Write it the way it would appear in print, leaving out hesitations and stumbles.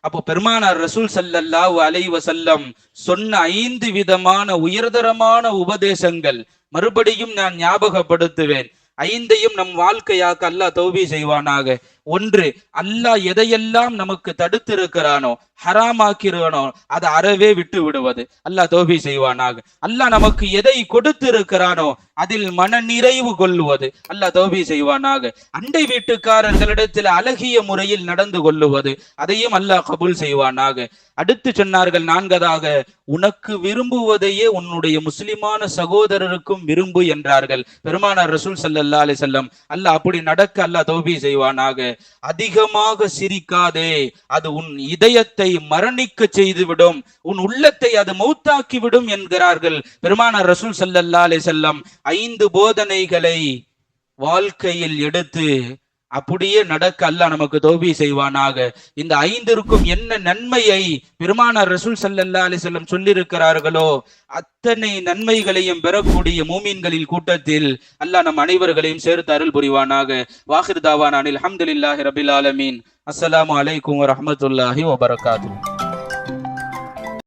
அப்போ பெருமானார் ரசூல் ஸல்லல்லாஹு அலைஹி வஸல்லம் சொன்ன 5 விதமான உயர்தரமான உபதேசங்கள் மறுபடியும் நான் ஞாபகப்படுத்துவேன். 5ஐயும் நம் வாழ்க்கையாக்க அல்லாஹ் தௌபீக் செய்வானாக. 1, அல்லாஹ் எதையெல்லாம் நமக்கு தடுத்திருக்கிறானோ, ஹராமாக்கிறானோ, அதை அறவே விட்டு விடுவது. அல்லாஹ் தௌபீக் செய்வானாக. அல்லாஹ் நமக்கு எதை கொடுத்திருக்கிறானோ அதில் மன நிறைவு கொள்ளுவது. அல்லாஹ் தௌபீக் செய்வானாக. அண்டை வீட்டுக்காரர்களிடத்தில் அழகிய முறையில் நடந்து கொள்ளுவது, அதையும் அல்லாஹ் கபூல் செய்வானாக. அடுத்து சொன்னார்கள் 4தாக, உனக்கு விரும்புவதையே உன்னுடைய முஸ்லிமான சகோதரருக்கும் விரும்பு என்றார்கள் பெருமானார் ரசூல் ஸல்லல்லாஹு அலைஹி வஸல்லம். அல்லாஹ் அப்படி நடக்க அல்லாஹ் தௌபீக் செய்வானாக. அதிகமாக சிரிக்காதே, அது உன் இதயத்தை மரணிக்க செய்துவிடும், உன் உள்ளத்தை அது மௌத்தாக்கி விடும் என்கிறார்கள் பெருமானார் ரசூல் ஸல்லல்லாஹு அலைஹி வஸல்லம். 5 போதனைகளை வாழ்க்கையில் எடுத்து அப்படியே நடக்க அல்லாஹ் நமக்கு தௌபீக் செய்வானாக. இந்த 5ற்கும் என்ன நன்மையை பெருமானார் ரசூல் ஸல்லல்லாஹு அலைஹி வஸல்லம் சொல்லியிருக்கிறார்களோ அத்தனை நன்மைகளையும் பெறக்கூடிய மூமின்களில் கூட்டத்தில் அல்லாஹ் நம் அனைவர்களையும் சேர்த்து அருள் புரிவானாக. வாஹிர் தாவானா அனில் ஹம்துலில்லாஹி ரபில் ஆலமீன். அஸ்ஸலாமு அலைக்கும் வரஹ்மத்துல்லாஹி வபரகாத்துஹு.